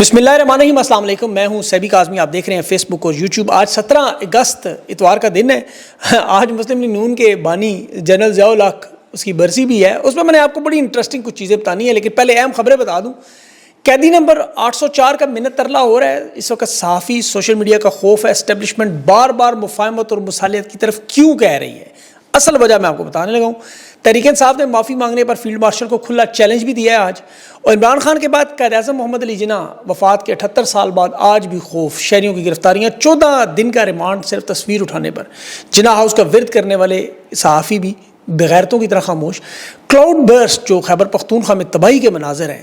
بسم اللہ الرحمن الرحیم، السلام علیکم۔ میں ہوں سیبی کاظمی، آپ دیکھ رہے ہیں فیس بک اور یوٹیوب۔ آج 17 اگست اتوار کا دن ہے۔ آج مسلم لیگ نون کے بانی جنرل ضیاء الحق اس کی برسی بھی ہے۔ اس میں میں نے آپ کو بڑی انٹرسٹنگ کچھ چیزیں بتانی ہیں، لیکن پہلے اہم خبریں بتا دوں۔ قیدی نمبر 804 کا منت ترلا ہو رہا ہے۔ اس وقت صحافی سوشل میڈیا کا خوف ہے، اسٹیبلشمنٹ بار بار مفاہمت اور مصالحت کی طرف کیوں کہہ رہی ہے؟ اصل وجہ میں آپ کو بتانے لگا ہوں۔ تحریک انصاف نے معافی مانگنے پر فیلڈ مارشل کو کھلا چیلنج بھی دیا ہے آج۔ اور عمران خان کے بعد قائد اعظم محمد علی جناح وفات کے 78 سال بعد آج بھی خوف، شہریوں کی گرفتاریاں، 14 دن کا ریمانڈ صرف تصویر اٹھانے پر، جناح ہاؤس کا ورد کرنے والے صحافی بھی بغیرتوں کی طرح خاموش۔ کلاؤڈ برسٹ جو خیبر پختونخوا میں تباہی کے مناظر ہیں،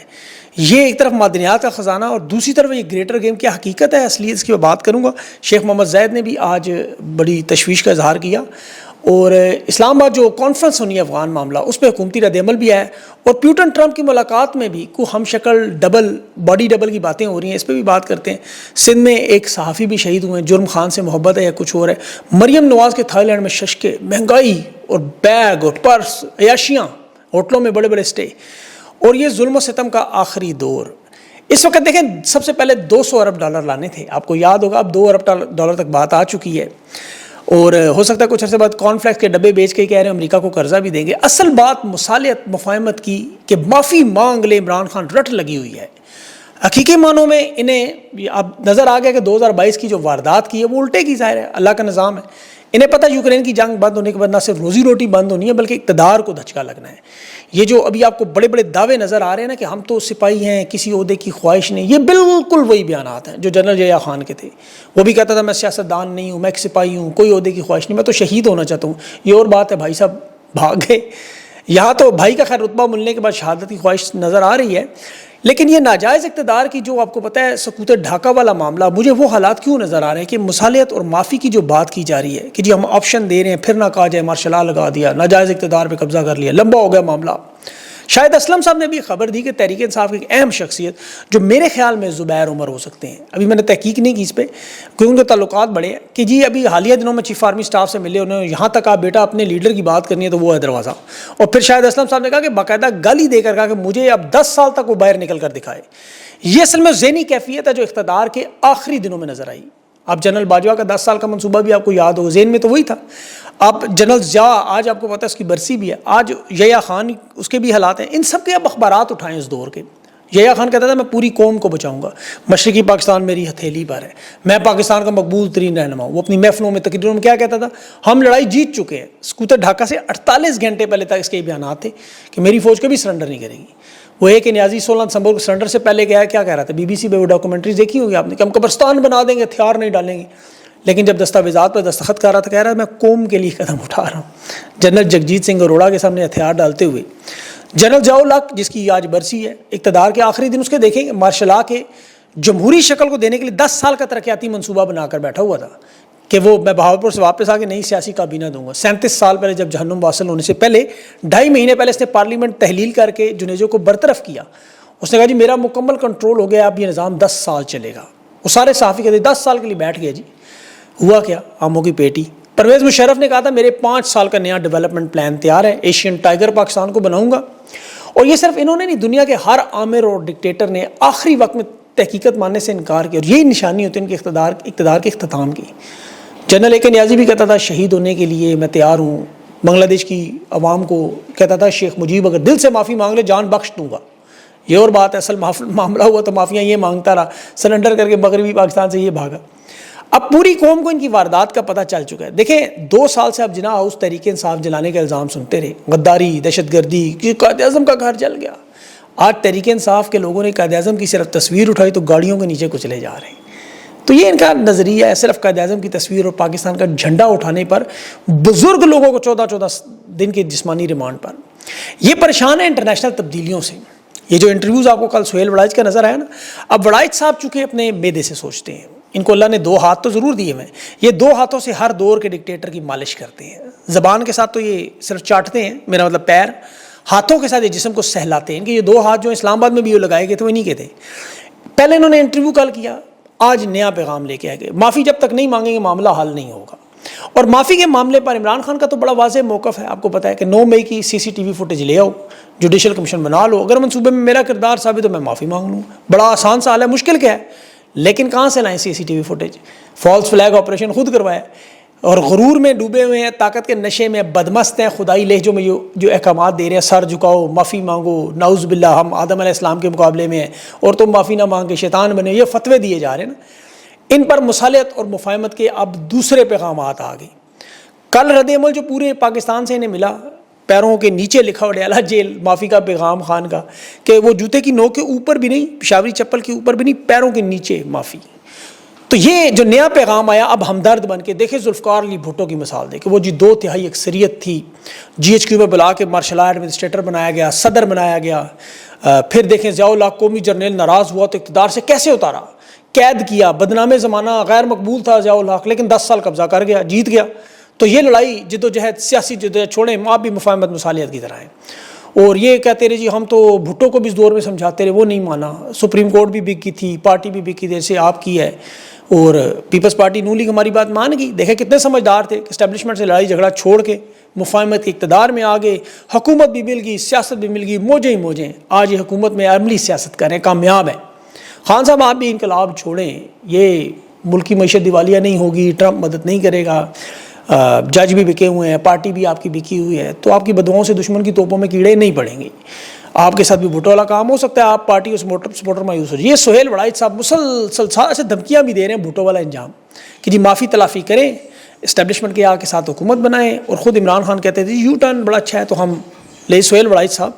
یہ ایک طرف معدنیات کا خزانہ اور دوسری طرف یہ گریٹر گیم کیا حقیقت ہے، اصلیت اس کی میں بات کروں گا۔ شیخ محمد زید نے بھی آج بڑی تشویش کا اظہار کیا، اور اسلام آباد جو کانفرنس ہونی ہے افغان معاملہ، اس پہ حکومتی رد عمل بھی ہے، اور پیوٹن ٹرمپ کی ملاقات میں بھی کوئی ہم شکل ڈبل باڈی ڈبل کی باتیں ہو رہی ہیں، اس پہ بھی بات کرتے ہیں۔ سندھ میں ایک صحافی بھی شہید ہوئے ہیں، جرم خان سے محبت ہے یا کچھ اور ہے۔ مریم نواز کے تھائی لینڈ میں ششکے، مہنگائی اور بیگ اور پرس، عیاشیاں، ہوٹلوں میں بڑے بڑے اسٹے، اور یہ ظلم و ستم کا آخری دور۔ اس وقت دیکھیں، سب سے پہلے 200 ارب ڈالر لانے تھے، آپ کو یاد ہوگا، اب 2 ارب ڈالر تک بات آ چکی ہے، اور ہو سکتا ہے کچھ عرصے بعد کارن فلیکس کے ڈبے بیچ کے کہہ رہے ہیں امریکہ کو قرضہ بھی دیں گے۔ اصل بات مصالحت مفاہمت کی کہ معافی مانگ لے عمران خان، رٹ لگی ہوئی ہے۔ حقیقی معنوں میں انہیں اب نظر آ گیا کہ 2022 کی جو واردات کی ہے وہ الٹے کی، ظاہر ہے اللہ کا نظام ہے۔ انہیں پتہ یوکرین کی جنگ بند ہونے کے بعد نہ صرف روزی روٹی بند ہونی ہے بلکہ اقتدار کو دھچکا لگنا ہے۔ یہ جو ابھی آپ کو بڑے بڑے دعوے نظر آ رہے ہیں نا کہ ہم تو سپاہی ہیں، کسی عہدے کی خواہش نہیں، یہ بالکل وہی بیانات ہیں جو جنرل ضیاء خان کے تھے۔ وہ بھی کہتا تھا میں سیاستدان نہیں ہوں، میں ایک سپاہی ہوں، کوئی عہدے کی خواہش نہیں، میں تو شہید ہونا چاہتا ہوں۔ یہ اور بات ہے، بھائی صاحب بھاگ گئے۔ یہاں تو بھائی کا خیر رتبہ ملنے کے بعد شہادت کی خواہش نظر آ رہی ہے، لیکن یہ ناجائز اقتدار کی جو آپ کو پتہ ہے سقوط ڈھاکہ والا معاملہ، مجھے وہ حالات کیوں نظر آ رہے ہیں کہ مصالحت اور معافی کی جو بات کی جا رہی ہے کہ جی ہم آپشن دے رہے ہیں، پھر نہ کہا جائے مارشل لا لگا دیا، ناجائز اقتدار پہ قبضہ کر لیا، لمبا ہو گیا معاملہ۔ شاہد اسلم صاحب نے بھی خبر دی کہ تحریک انصاف کی ایک اہم شخصیت جو میرے خیال میں زبیر عمر ہو سکتے ہیں، ابھی میں نے تحقیق نہیں کی اس پہ کیونکہ ان کے تعلقات بڑے ہیں، کہ جی ابھی حالیہ دنوں میں چیف آرمی سٹاف سے ملے، انہوں نے یہاں تک کہا بیٹا اپنے لیڈر کی بات کرنی ہے تو وہ ہے دروازہ، اور پھر شاہد اسلم صاحب نے کہا کہ باقاعدہ گالی دے کر کہا کہ مجھے اب 10 سال تک وہ باہر نکل کر دکھائے۔ یہ اصل میں ذہنی کیفیت ہے جو اقتدار کے آخری دنوں میں نظر آئی۔ اب جنرل باجوہ کا 10 سال کا منصوبہ بھی آپ کو یاد ہوگا، ذہن میں تو وہی تھا۔ اب جنرل ضیاء، آج آپ کو پتہ ہے اس کی برسی بھی ہے، آج یحییٰ خان اس کے بھی حالات ہیں، ان سب کے اب اخبارات اٹھائیں اس دور کے۔ یحییٰ خان کہتا تھا میں پوری قوم کو بچاؤں گا، مشرقی پاکستان میری ہتھیلی پر ہے، میں پاکستان کا مقبول ترین رہنما ہوں۔ وہ اپنی محفلوں میں تقریروں میں کیا کہتا تھا؟ ہم لڑائی جیت چکے ہیں۔ سکوتر ڈھاکہ سے 48 گھنٹے پہلے تک اس کے بیانات تھے کہ میری فوج کبھی سرنڈر نہیں کرے گی۔ وہ ایک نیازی 16 دسمبر کو سرنڈر سے پہلے کیا کہہ رہا تھا؟ بی بی سی پہ وہ ڈاکومنٹریز دیکھی ہوگی آپ نے کہ ہم قبرستان بنا دیں گے، ہتھیار نہیں ڈالیں گے، لیکن جب دستاویزات پر دستخط کر رہا تھا کہہ رہا ہے میں قوم کے لیے قدم اٹھا رہا ہوں۔ جنرل جگجیت سنگھ اروڑا کے سامنے ہتھیار ڈالتے ہوئے جنرل ضیاء الحق، جس کی آج برسی ہے، اقتدار کے آخری دن اس کے دیکھیں گے، مارشل لا کے جمہوری شکل کو دینے کے لیے 10 سال کا ترقیاتی منصوبہ بنا کر بیٹھا ہوا تھا کہ وہ میں بہاولپور سے واپس آ کے نئی سیاسی کابینہ دوں گا۔ 37 سال پہلے جب جہنم واصل ہونے سے پہلے 2.5 مہینے پہلے اس نے پارلیمنٹ تحلیل کر کے جنیجو کو برطرف کیا۔ اس نے کہا جی میرا مکمل کنٹرول ہو گیا، اب یہ نظام 10 سال چلے گا۔ وہ سارے صحافی کہتے 10 سال کے لیے بیٹھ گیا جی، ہوا کیا؟ آموں کی پیٹی۔ پرویز مشرف نے کہا تھا میرے 5 سال کا نیا ڈیولپمنٹ پلان تیار ہے، ایشین ٹائیگر پاکستان کو بناؤں گا۔ اور یہ صرف انہوں نے نہیں، دنیا کے ہر آمر اور ڈکٹیٹر نے آخری وقت میں تحقیقت ماننے سے انکار کیا، اور یہی نشانی ہوتی ہے ان کے اقتدار کے اختتام کی۔ جنرل اے کے نیازی بھی کہتا تھا شہید ہونے کے لیے میں تیار ہوں، بنگلہ دیش کی عوام کو کہتا تھا شیخ مجیب اگر دل سے معافی مانگ لے جان بخش دوں گا۔ یہ اور بات ہے، اصل معاملہ ہوا تو معافیاں یہ مانگتا رہا، سرنڈر کر کے مغربی پاکستان سے یہ بھاگا۔ اب پوری قوم کو ان کی واردات کا پتہ چل چکا ہے۔ دیکھیں 2 سال سے اب جناح ہاؤس تحریک انصاف جلانے کا الزام سنتے رہے، غداری، دہشت گردی، کہ قائد اعظم کا گھر جل گیا۔ آج تحریک انصاف کے لوگوں نے قائد اعظم کی صرف تصویر اٹھائی تو گاڑیوں کے نیچے کچلے جا رہے ہیں۔ تو یہ ان کا نظریہ ہے، صرف قائد اعظم کی تصویر اور پاکستان کا جھنڈا اٹھانے پر بزرگ لوگوں کو 14 دن کے جسمانی ریمانڈ پر۔ یہ پریشان ہے انٹرنیشنل تبدیلیوں سے۔ یہ جو انٹرویوز آپ کو کل سہیل وڑائچ کا نظر آیا نا، اب وڑائچ صاحب چونکہ اپنے میدے سے سوچتے ہیں، ان کو اللہ نے 2 ہاتھ تو ضرور دیے ہوئے ہیں، یہ 2 ہاتھوں سے ہر دور کے ڈکٹیٹر کی مالش کرتے ہیں۔ زبان کے ساتھ تو یہ صرف چاٹتے ہیں، میرا مطلب پیر، ہاتھوں کے ساتھ یہ جسم کو سہلاتے ہیں۔ کہ یہ 2 ہاتھ جو اسلام آباد میں بھی وہ لگائے گئے تھے وہ نہیں کہتے۔ پہلے انہوں نے انٹرویو کل کیا، آج نیا پیغام لے کے آئے گئے، معافی جب تک نہیں مانگیں گے معاملہ حل نہیں ہوگا۔ اور معافی کے معاملے پر عمران خان کا تو بڑا واضح موقف ہے، آپ کو پتہ ہے کہ 9 مئی کی CCTV فوٹیج لے آؤ، جوڈیشل کمیشن بنا لو, اگر منصوبے میں میرا کردار ثابت تو میں معافی مانگ لوں. بڑا آسان سوال ہے, مشکل کیا ہے؟ لیکن کہاں سے لائیں CCTV footage? False flag operation خود کروایا, اور غرور میں ڈوبے ہوئے ہیں, طاقت کے نشے میں بدمست ہیں, خدائی لہجوں میں جو احکامات دے رہے ہیں, سر جھکاؤ, معافی مانگو, نعوذ باللہ ہم آدم علیہ السلام کے مقابلے میں ہیں اور تم معافی نہ مانگ کے شیطان بنے, یہ فتوے دیے جا رہے ہیں نا. ان پر مصالحت اور مفاہمت کے اب دوسرے پیغامات آ گئے. کل رد عمل جو پورے پاکستان سے انہیں ملا, پیروں کے نیچے لکھا ہوا ڈالا جیل معافی کا پیغام خان کا, کہ وہ جوتے کی نوک کے اوپر بھی نہیں, پشاوری چپل کے اوپر بھی نہیں, پیروں کے نیچے معافی. تو یہ جو نیا پیغام آیا اب ہمدرد بن کے, دیکھیں ذوالفقار علی بھٹو کی مثال دیکھیں, وہ جی 2/3 اکثریت تھی, GHQ میں بلا کے مارشل آرٹ ایڈمنسٹریٹر بنایا گیا, صدر بنایا گیا. پھر دیکھیں ضیاء الحق قومی جرنیل ناراض ہوا تو اقتدار سے کیسے اتارا, قید کیا, بدنام زمانہ, غیر مقبول تھا ضیاء الحق, لیکن 10 سال قبضہ کر گیا, جیت گیا. تو یہ لڑائی جد و جہد, سیاسی جد و جہد چھوڑیں, آپ بھی مفاہمت مصالحت کی طرح ہیں. اور یہ کہتے رہے جی ہم تو بھٹو کو بھی اس دور میں سمجھاتے رہے, وہ نہیں مانا. سپریم کورٹ بھی بک کی تھی, پارٹی بھی بک کی, جیسے آپ کی ہے, اور پیپلز پارٹی نون لیگ ہماری بات مان گئی. دیکھیں کتنے سمجھدار تھے کہ اسٹیبلشمنٹ سے لڑائی جھگڑا چھوڑ کے مفاہمت کے اقتدار میں آ گئے, حکومت بھی مل گئی, سیاست بھی مل گئی, موجیں ہی موجیں. آج یہ حکومت میں عملی سیاست کریں, کامیاب ہیں. خان صاحب آپ بھی انقلاب چھوڑیں, یہ ملکی معیشت دیوالیہ نہیں ہوگی, ٹرمپ مدد نہیں کرے گا, جج بھی بکے ہوئے ہیں, پارٹی بھی آپ کی بکی ہوئی ہے, تو آپ کی بدواؤں سے دشمن کی توپوں میں کیڑے نہیں پڑیں گے. آپ کے ساتھ بھی بھٹو والا کام ہو سکتا ہے, آپ پارٹی اور سپورٹر مایوس ہو جائے. یہ سہیل وڑائچ صاحب مسلسل ایسے دھمکیاں بھی دے رہے ہیں بھٹو والا انجام کہ جی معافی تلافی کریں, اسٹیبلشمنٹ کے کے ساتھ حکومت بنائیں. اور خود عمران خان کہتے تھے یو ٹرن بڑا اچھا ہے, تو ہم لے سہیل وڑائچ صاحب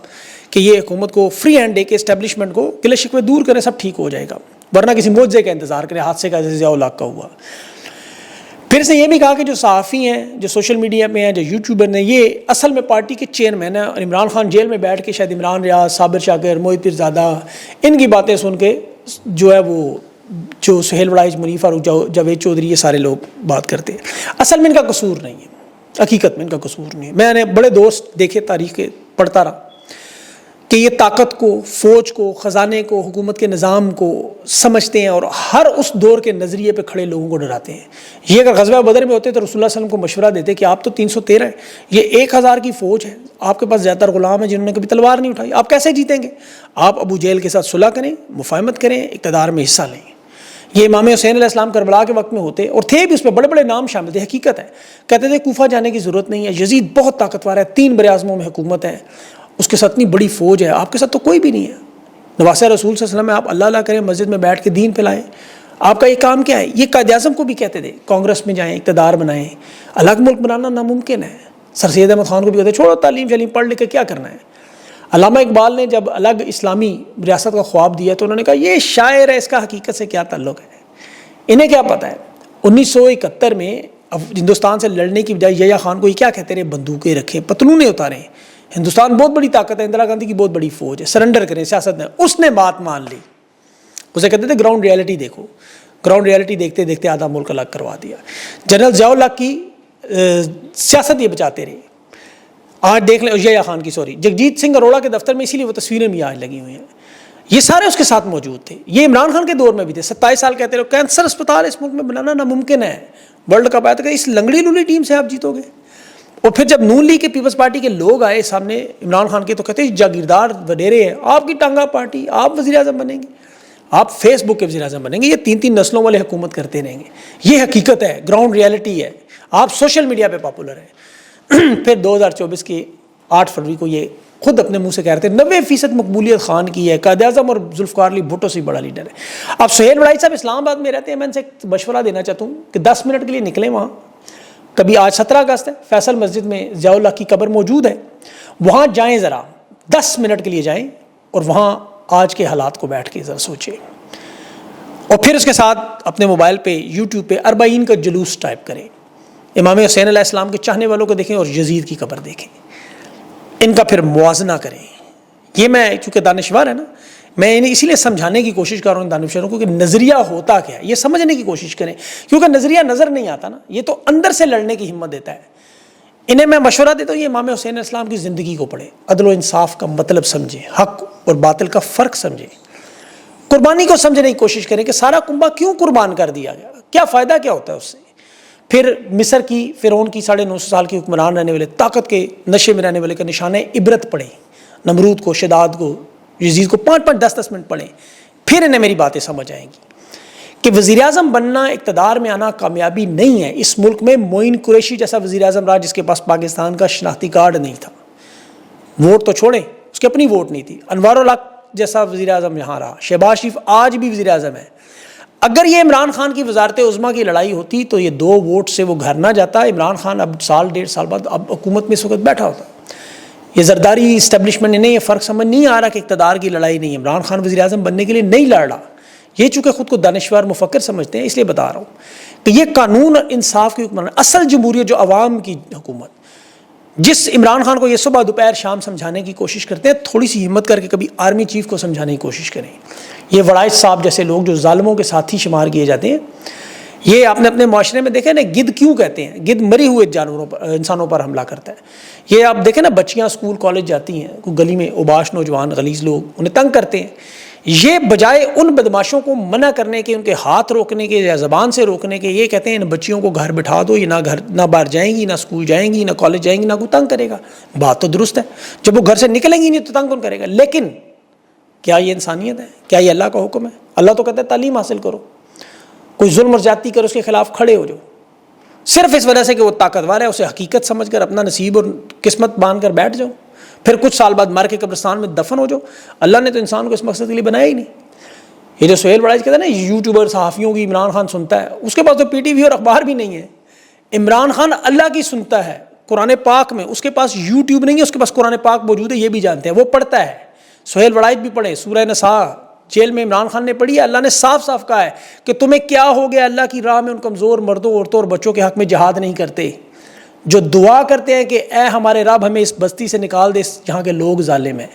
کہ یہ حکومت کو فری ہینڈ دے کے اسٹیبلشمنٹ کو گلے شکوے دور کریں, سب ٹھیک ہو جائے گا, ورنہ کسی معجزے کا انتظار کریں, حادثے کا جیسے ضیاء الحق کا ہوا. پھر اس نے یہ بھی کہا کہ جو صحافی ہیں, جو سوشل میڈیا پہ ہیں, جو یوٹیوبر ہیں, یہ اصل میں پارٹی کے چیئرمین ہیں. اور عمران خان جیل میں بیٹھ کے شاید عمران ریاض, صابر شاکر, موہت پیرزادہ, ان کی باتیں سن کے جو ہے وہ جو سہیل وڑائچ, منیف فاروق, جاوید چودھری, یہ سارے لوگ بات کرتے ہیں. اصل میں ان کا قصور نہیں ہے, حقیقت میں ان کا قصور نہیں ہے. میں نے بڑے دوست دیکھے تاریخ کے پڑھتا رہا کہ یہ طاقت کو, فوج کو, خزانے کو, حکومت کے نظام کو سمجھتے ہیں اور ہر اس دور کے نظریے پہ کھڑے لوگوں کو ڈراتے ہیں. یہ اگر غزوہ بدر میں ہوتے تو رسول اللہ صلی اللہ علیہ وسلم کو مشورہ دیتے کہ آپ تو 313 ہیں, یہ 1000 کی فوج ہے, آپ کے پاس زیادہ تر غلام ہیں جنہوں نے کبھی تلوار نہیں اٹھائی, آپ کیسے جیتیں گے؟ آپ ابو جہل کے ساتھ صلح کریں, مفاہمت کریں, اقتدار میں حصہ لیں. یہ امام حسین علیہ السلام کربلا کے وقت میں ہوتے, اور تھے بھی اس پہ بڑے بڑے نام شامل تھے. حقیقت ہے, کہتے تھے کوفہ جانے کی ضرورت نہیں ہے, یزید بہت طاقتور ہے, 3 براعظموں میں حکومت ہے, اس کے ساتھ اتنی بڑی فوج ہے, آپ کے ساتھ تو کوئی بھی نہیں ہے. نواسہ رسول صلی اللہ علیہ وسلم میں آپ اللہ کریں, مسجد میں بیٹھ کے دین پھیلائیں, آپ کا یہ کام کیا ہے؟ یہ قائد اعظم کو بھی کہتے تھے کانگریس میں جائیں, اقتدار بنائیں, الگ ملک بنانا ناممکن ہے. سر سید احمد خان کو بھی کہتے چھوڑو تعلیم شلیم پڑھ لکھ کے کیا کرنا ہے. علامہ اقبال نے جب الگ اسلامی ریاست کا خواب دیا تو انہوں نے کہا یہ شاعر ہے, اس کا حقیقت سے کیا تعلق ہے, انہیں کیا پتہ ہے. 1971 میں ہندوستان سے لڑنے کی بجائے یحییٰ خان کو یہ کیا کہتے رہے, بندوقیں رکھیں, پتلونیں اتاریں, ہندوستان بہت بڑی طاقت ہے, اندرا گاندھی کی بہت بڑی فوج ہے, سرنڈر کریں سیاست میں. اس نے بات مان لی. اسے کہتے تھے گراؤنڈ ریالٹی دیکھو. گراؤنڈ ریالٹی دیکھتے دیکھتے آدھا ملک الگ کروا دیا. جنرل ضیاء الحق کی سیاست یہ بچاتے رہے. آج دیکھ لیں یحییٰ خان کی, جگجیت سنگھ اروڑا کے دفتر میں, اسی لیے وہ تصویریں بھی آج لگی ہوئی ہیں, یہ سارے اس کے ساتھ موجود تھے. یہ عمران خان کے دور میں بھی تھے. 27 سال کہتے رہے کینسر اسپتال اس ملک میں بنانا ناممکن ہے, ورلڈ کپ آیا تھا کہ اس لنگڑی لولی ٹیم سے آپ جیتو گے. اور پھر جب نون لیگ کے پیپلز پارٹی کے لوگ آئے سامنے عمران خان کے, تو کہتے ہیں جاگیردار وڈیرے ہیں, آپ کی ٹانگا پارٹی, آپ وزیر اعظم بنیں گے, آپ فیس بک کے وزیر اعظم بنیں گے, یہ 3 نسلوں والے حکومت کرتے رہیں گے. یہ حقیقت ہے, گراؤنڈ ریالٹی ہے. آپ سوشل میڈیا پہ پاپولر ہیں. پھر 2024 کی 8 فروری کو یہ خود اپنے منہ سے کہہ رہے تھے 90% مقبولیت خان کی ہے, قائد اعظم اور ذوالفقار علی بھٹو سے بڑا لیڈر ہے. اب سہیل وڑائچ صاحب اسلام آباد میں رہتے ہیں, میں ان سے ایک مشورہ دینا چاہتا ہوں کہ 10 منٹ کے لیے نکلیں وہاں. کبھی آج 17 اگست ہے, فیصل مسجد میں ضیاء الحق کی قبر موجود ہے, وہاں جائیں, ذرا 10 منٹ کے لیے جائیں اور وہاں آج کے حالات کو بیٹھ کے ذرا سوچیں. اور پھر اس کے ساتھ اپنے موبائل پہ یوٹیوب پہ 40 کا جلوس ٹائپ کریں, امام حسین علیہ السلام کے چاہنے والوں کو دیکھیں اور یزید کی قبر دیکھیں, ان کا پھر موازنہ کریں. یہ میں چونکہ دانشور ہے نا, میں انہیں اسی لیے سمجھانے کی کوشش کر رہا ہوں دانشوروں کو کہ نظریہ ہوتا کیا ہے, یہ سمجھنے کی کوشش کریں, کیونکہ نظریہ نظر نہیں آتا نا, یہ تو اندر سے لڑنے کی ہمت دیتا ہے. انہیں میں مشورہ دیتا ہوں یہ امام حسین علیہ السلام کی زندگی کو پڑھیں, عدل و انصاف کا مطلب سمجھیں, حق اور باطل کا فرق سمجھیں, قربانی کو سمجھنے کی کوشش کریں کہ سارا کنبہ کیوں قربان کر دیا گیا, کیا فائدہ کیا ہوتا ہے اس سے. پھر مصر کی فرعون کی 950 سال کی حکمران رہنے والے, طاقت کے نشے میں رہنے والے کا نشانہ عبرت پڑھیں, نمرود کو، شداد کو، یزید کو 5-5 10-10 منٹ پڑھیں، پھر انہیں میری باتیں سمجھ آئیں گی کہ وزیر اعظم بننا، اقتدار میں آنا کامیابی نہیں ہے۔ اس ملک میں معین قریشی جیسا وزیر اعظم رہا جس کے پاس پاکستان کا شناختی کارڈ نہیں تھا، ووٹ تو چھوڑیں، اس کی اپنی ووٹ نہیں تھی۔ انوار الحق جیسا وزیر اعظم یہاں رہا، شہباز شریف آج بھی وزیر اعظم ہے۔ اگر یہ عمران خان کی وزارت عظمیٰ کی لڑائی ہوتی تو یہ 2 ووٹ سے وہ گھر نہ جاتا۔ عمران خان اب 1.5 سال بعد اب حکومت میں اس وقت بیٹھا ہوتا۔ یہ زرداری اسٹیبلشمنٹ نے یہ فرق سمجھ نہیں آ رہا کہ اقتدار کی لڑائی نہیں ہے، عمران خان وزیر اعظم بننے کے لیے نہیں لڑ رہا، یہ چونکہ خود کو دانشور مفکر سمجھتے ہیں اس لیے بتا رہا ہوں کہ یہ قانون اور انصاف کی حکمران، اصل جمہوریت جو عوام کی حکومت، جس عمران خان کو یہ صبح دوپہر شام سمجھانے کی کوشش کرتے ہیں، تھوڑی سی ہمت کر کے کبھی آرمی چیف کو سمجھانے کی کوشش کریں۔ یہ وڑائچ صاحب جیسے لوگ جو ظالموں کے ساتھی شمار کیے جاتے ہیں، یہ آپ نے اپنے معاشرے میں دیکھیں نا، گدھ کیوں کہتے ہیں؟ گدھ مری ہوئے جانوروں پر، انسانوں پر حملہ کرتا ہے۔ یہ آپ دیکھیں نا، بچیاں اسکول کالج جاتی ہیں، کوئی گلی میں اوباش نوجوان غلیظ لوگ انہیں تنگ کرتے ہیں، یہ بجائے ان بدماشوں کو منع کرنے کے، ان کے ہاتھ روکنے کے یا زبان سے روکنے کے، یہ کہتے ہیں ان بچیوں کو گھر بٹھا دو، یہ نہ باہر جائیں گی، نہ اسکول جائیں گی، نہ کالج جائیں گی، نہ کوئی تنگ کرے گا۔ بات تو درست ہے، جب وہ گھر سے نکلیں گی نہیں تو تنگ کون کرے گا؟ لیکن کیا یہ انسانیت ہے؟ کیا یہ اللہ کا حکم ہے؟ اللہ تو کہتا ہے تعلیم حاصل کرو، کوئی ظلم اور زیادتی کرو اس کے خلاف کھڑے ہو جاؤ، صرف اس وجہ سے کہ وہ طاقتور ہے اسے حقیقت سمجھ کر اپنا نصیب اور قسمت باندھ کر بیٹھ جاؤ، پھر کچھ سال بعد مر کے قبرستان میں دفن ہو جاؤ۔ اللہ نے تو انسان کو اس مقصد کے لیے بنایا ہی نہیں۔ یہ جو سہیل وڑائچ کہتا ہے نا یوٹیوبر صحافیوں کی عمران خان سنتا ہے، اس کے پاس تو پی ٹی وی اور اخبار بھی نہیں ہے۔ عمران خان اللہ کی سنتا ہے قرآن پاک میں، اس کے پاس یوٹیوب نہیں ہے، اس کے پاس قرآن پاک موجود ہے، یہ بھی جانتے ہیں، وہ پڑھتا ہے۔ سہیل وڑائچ بھی پڑھے، سورہ نساء جیل میں عمران خان نے پڑھی ہے، اللہ نے صاف صاف کہا ہے کہ تمہیں کیا ہو گیا اللہ کی راہ میں ان کمزور مردوں، عورتوں اور بچوں کے حق میں جہاد نہیں کرتے جو دعا کرتے ہیں کہ اے ہمارے رب ہمیں اس بستی سے نکال دے، جہاں کے لوگ ظالم ہیں۔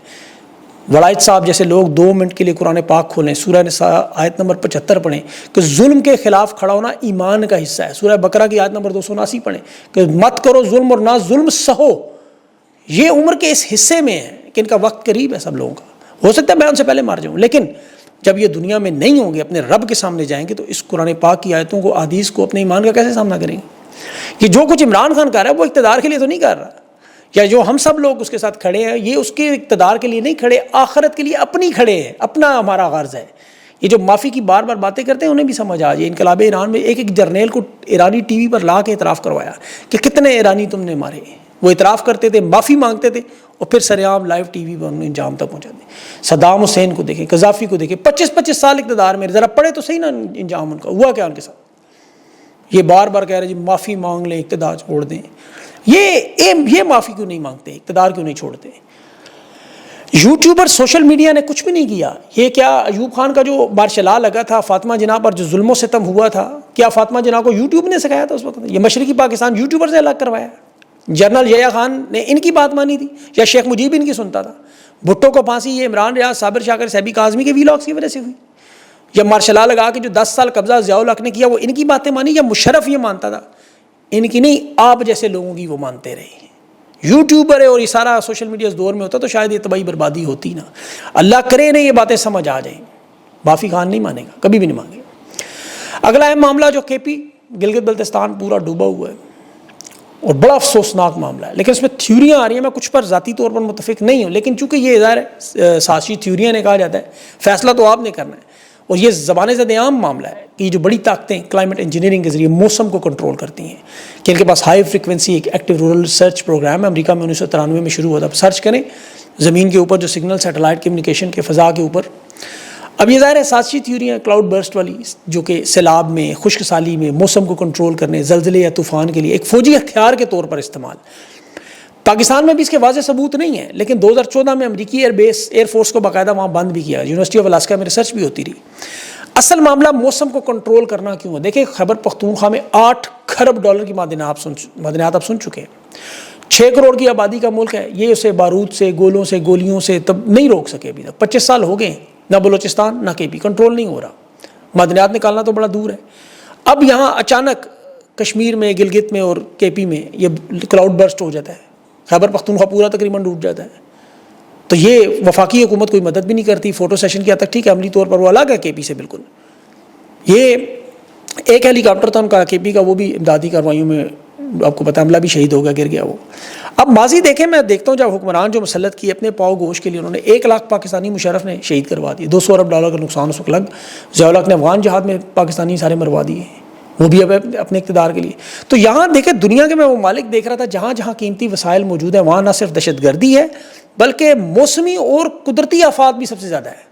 وڑائچ صاحب جیسے لوگ 2 منٹ کے لیے قرآن پاک کھولیں، سورہ نساء آیت نمبر 75 پڑھیں کہ ظلم کے خلاف کھڑا ہونا ایمان کا حصہ ہے۔ سورہ بقرہ کی آیت نمبر 279 پڑھیں کہ مت کرو ظلم اور نہ ظلم سہو۔ یہ عمر کے اس حصے میں ہے کہ ان کا وقت قریب ہے سب لوگوں کا، ہو سکتا ہے میں ان سے پہلے مار جاؤں، لیکن جب یہ دنیا میں نہیں ہوں گے، اپنے رب کے سامنے جائیں گے تو اس قرآن پاک کی آیتوں کو، احادیث کو، اپنے ایمان کا کیسے سامنا کریں گے؟ یہ جو کچھ عمران خان کر رہا ہے وہ اقتدار کے لیے تو نہیں کر رہا، یا جو ہم سب لوگ اس کے ساتھ کھڑے ہیں یہ اس کے اقتدار کے لیے نہیں کھڑے، آخرت کے لیے اپنی کھڑے ہیں، اپنا ہمارا غرض ہے۔ یہ جو معافی کی بار بار باتیں کرتے ہیں انہیں بھی سمجھ آ جائے۔ انقلاب ایران میں ایک جرنیل کو ایرانی ٹی وی پر لا کے اعتراف کروایا کہ کتنے ایرانی تم نے مارے، وہ اعتراف کرتے تھے، معافی مانگتے تھے، اور پھر سر عام لائیو ٹی وی پر انہیں انجام تک پہنچا دیں۔ صدام حسین کو دیکھیں، قذافی کو دیکھیں، 25 سال اقتدار میں، ذرا پڑھے تو صحیح نا انجام ان کا ہوا کیا ان کے ساتھ۔ یہ بار بار کہہ رہے جی معافی مانگ لیں، اقتدار چھوڑ دیں۔ یہ معافی کیوں نہیں مانگتے، اقتدار کیوں نہیں چھوڑتے؟ یوٹیوبر سوشل میڈیا نے کچھ بھی نہیں کیا۔ یہ کیا ایوب خان کا جو مارشل لا لگا تھا، فاطمہ جناح پر جو ظلم و ستم ہوا تھا، کیا فاطمہ جناح کو یوٹیوب نے سکھایا تھا اس وقت؟ یہ مشرقی پاکستان یوٹیوبر سے الگ کروایا۔ جنرل یحییٰ خان نے ان کی بات مانی تھی یا شیخ مجیب ان کی سنتا تھا؟ بھٹو کو پھانسی یہ عمران ریاض، صابر شاکر، سیبی کاظمی کے ویلاگس کی وجہ سے ہوئی؟ یا مارشل لا لگا کے جو 10 سال قبضہ ضیاء الحق نے کیا وہ ان کی باتیں مانی، یا مشرف یہ مانتا تھا؟ ان کی نہیں، آپ جیسے لوگوں کی وہ مانتے رہے۔ یوٹیوبر ہے اور یہ سارا سوشل میڈیا اس دور میں ہوتا تو شاید یہ تباہی بربادی ہوتی نا۔ اللہ کرے انہیں یہ باتیں سمجھ آ جائیں۔ معافی خان نہیں مانے گا، کبھی بھی نہیں مانگے گا۔ اگلا اہم معاملہ جو کے پی گلگت بلتستان پورا ڈوبا ہوا ہے اور بڑا افسوسناک معاملہ ہے، لیکن اس میں تھیوریاں آ رہی ہیں، میں کچھ پر ذاتی طور پر متفق نہیں ہوں، لیکن چونکہ یہ ظاہر ہے سازشی تھیوریاں نے کہا جاتا ہے، فیصلہ تو آپ نے کرنا ہے، اور یہ زبان زد عام معاملہ ہے کہ یہ جو بڑی طاقتیں کلائمیٹ انجینئرنگ کے ذریعے موسم کو کنٹرول کرتی ہیں، کہ ان کے پاس ہائی فریکوینسی ایک ایکٹیو رورل ریسرچ پروگرام ہے، امریکہ میں 1993 میں شروع ہوا تھا۔ سرچ کریں زمین کے اوپر جو سگنل سیٹلائٹ کمیونیکیشن کے فضا کے اوپر۔ اب یہ ظاہر ہے سازشی تھیوریاں کلاؤڈ برسٹ والی، جو کہ سیلاب میں، خشک سالی میں، موسم کو کنٹرول کرنے، زلزلے یا طوفان کے لیے ایک فوجی ہتھیار کے طور پر استعمال۔ پاکستان میں بھی اس کے واضح ثبوت نہیں ہے، لیکن 2014 میں امریکی ایئر فورس کو باقاعدہ وہاں بند بھی کیا، یونیورسٹی آف الاسکا میں ریسرچ بھی ہوتی رہی۔ اصل معاملہ موسم کو کنٹرول کرنا کیوں ہے؟ دیکھیں خیبر پختونخوا میں 8 خرب ڈالر کی معدنیات آپ سن چکے ہیں، 6 کروڑ کی آبادی کا ملک ہے، یہ اسے بارود سے، گولوں سے، گولیوں سے تب نہیں روک سکے ابھی تک۔ 25 سال ہو گئے، نہ بلوچستان نہ کے پی کنٹرول نہیں ہو رہا، معدنیات نکالنا تو بڑا دور ہے۔ اب یہاں اچانک کشمیر میں، گلگت میں اور کے پی میں یہ کلاؤڈ برسٹ ہو جاتا ہے، خیبر پختونخوا پورا تقریباً ڈوب جاتا ہے، تو یہ وفاقی حکومت کوئی مدد بھی نہیں کرتی۔ فوٹو سیشن کی حد تک ٹھیک ہے، عملی طور پر وہ الگ ہے کے پی سے بالکل۔ یہ ایک ہیلی کاپٹر تھا ان کا کے پی کا، وہ بھی امدادی کارروائیوں میں آپ کو پتہ عملہ بھی شہید ہو گیا, گر گیا وہ. اب ماضی دیکھیں, میں دیکھتا ہوں جب حکمران جو مسلط کیے اپنے پاؤ گوش کے لیے انہوں نے 1 لاکھ پاکستانی مشرف نے شہید کروا دیے, $200 ارب کا نقصان اس وقت لگ. ضیاء الحق نے افغان جہاد میں پاکستانی سارے مروا دیے, وہ بھی اب اپنے اقتدار کے لیے. تو یہاں دیکھیں دنیا کے میں وہ ممالک دیکھ رہا تھا جہاں جہاں قیمتی وسائل موجود ہیں وہاں نہ صرف دہشت گردی ہے بلکہ موسمی اور قدرتی آفات بھی سب سے زیادہ ہے.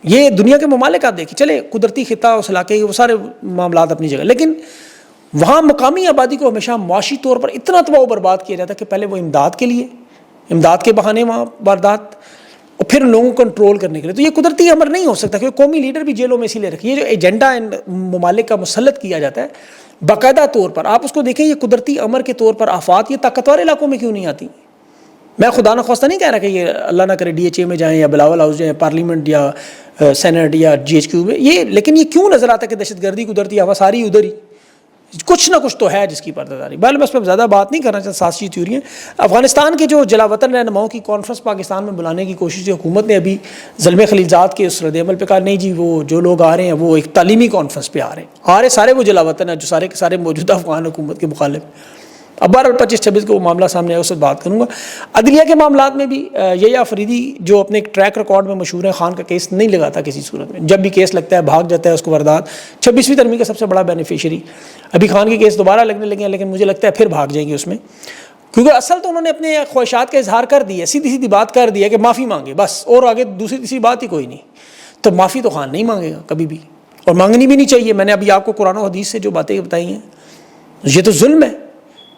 یہ دنیا کے ممالک آپ دیکھیں, چلے قدرتی خطہ اس علاقے کے وہ سارے معاملات اپنی جگہ, لیکن وہاں مقامی آبادی کو ہمیشہ معاشی طور پر اتنا تباہ و برباد کیا جاتا ہے کہ پہلے وہ امداد کے لیے, امداد کے بہانے وہاں واردات, اور پھر لوگوں کو کنٹرول کرنے کے لیے. تو یہ قدرتی امر نہیں ہو سکتا کیونکہ قومی لیڈر بھی جیلوں میں اسی لیے رکھے. یہ جو ایجنڈا ان ممالک کا مسلط کیا جاتا ہے باقاعدہ طور پر, آپ اس کو دیکھیں یہ قدرتی امر کے طور پر آفات یہ طاقتور علاقوں میں کیوں نہیں آتی. میں خدا نخواستہ نہیں کہہ رہا کہ یہ اللہ نہ کرے DHA میں جائیں یا بلاول ہاؤس جائیں, پارلیمنٹ یا سینٹ یا GHQ میں, یہ لیکن یہ کیوں نظر آتا ہے کہ دہشت گردی قدرتی آفات ساری ادھر ہی کچھ نہ کچھ تو ہے جس کی پردہ. بہرحال میں اس پہ زیادہ بات نہیں کرنا چاہتا, سیاسی تھیوریاں. افغانستان کے جو جلا وطن رہنماؤں کی کانفرنس پاکستان میں بلانے کی کوشش کی حکومت نے ابھی زلمے خلیلزاد کے اس رد عمل پہ کہا نہیں جی وہ جو لوگ آ رہے ہیں وہ ایک تعلیمی کانفرنس پہ آ رہے سارے وہ جلا وطن ہیں جو سارے کے سارے موجودہ افغان حکومت کے مخالف. اب 25-26 کو وہ معاملہ سامنے آیا, اس سے بات کروں گا. عدلیہ کے معاملات میں بھی یہ افریدی جو اپنے ایک ٹریک ریکارڈ میں مشہور ہے, خان کا کیس نہیں لگاتا کسی صورت میں, جب بھی کیس لگتا ہے بھاگ جاتا ہے اس کو واردات. 26ویں ترمیم کا سب سے بڑا بینیفیشری. ابھی خان کے کیس دوبارہ لگنے لگے ہیں لیکن مجھے لگتا ہے پھر بھاگ جائیں گے اس میں, کیونکہ اصل تو انہوں نے اپنے خواہشات کا اظہار کر دیا, سیدھی بات کر دی ہے کہ معافی مانگے بس, اور آگے دوسری تیسری بات ہی کوئی نہیں. تو معافی تو خان نہیں مانگے گا کبھی بھی, اور مانگنی بھی نہیں چاہیے. میں نے ابھی آپ کو قرآن و حدیث سے جو باتیں بتائی ہیں یہ تو ظلم ہے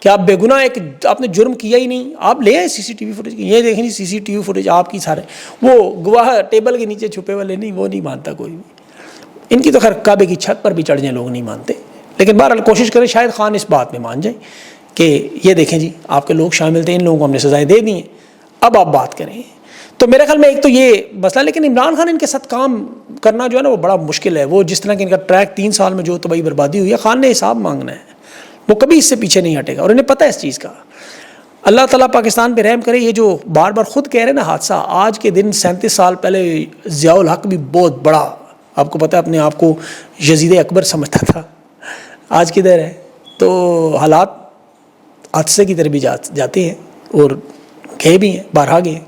کہ آپ بے گناہ ایک آپ نے جرم کیا ہی نہیں, آپ لے آئے CCTV فوٹیج کی, یہ دیکھیں جی CCTV فوٹیج آپ کی سارے, وہ گواہ ٹیبل کے نیچے چھپے والے نہیں, وہ نہیں مانتا کوئی بھی. ان کی تو خیر کعبے کی چھت پر بھی چڑھ جائیں لوگ نہیں مانتے, لیکن بہرحال کوشش کریں شاید خان اس بات میں مان جائیں کہ یہ دیکھیں جی آپ کے لوگ شامل تھے, ان لوگوں کو ہم نے سزائیں دے دی ہیں, اب آپ بات کریں. تو میرے خیال میں ایک تو یہ مسئلہ, لیکن عمران خان ان کے ساتھ کام کرنا جو ہے نا وہ بڑا مشکل ہے. وہ جس طرح کہ ان کا ٹریک 3 سال میں جو تباہی بربادی ہوئی ہے, خان نے حساب مانگنا ہے, وہ کبھی اس سے پیچھے نہیں ہٹے گا, اور انہیں پتہ ہے اس چیز کا. اللہ تعالیٰ پاکستان پہ رحم کرے. یہ جو بار بار خود کہہ رہے ہیں نا حادثہ, آج کے دن 37 سال پہلے ضیاء الحق بھی بہت بڑا, آپ کو پتہ ہے اپنے آپ کو یزید اکبر سمجھتا تھا, آج کدھر ہے. تو حالات حادثے کی طرف بھی جاتے ہیں اور گئے بھی ہیں, بارہا گئے.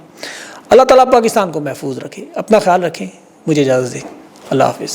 اللہ تعالیٰ پاکستان کو محفوظ رکھے, اپنا خیال رکھیں. مجھے اجازت دیں, اللہ حافظ.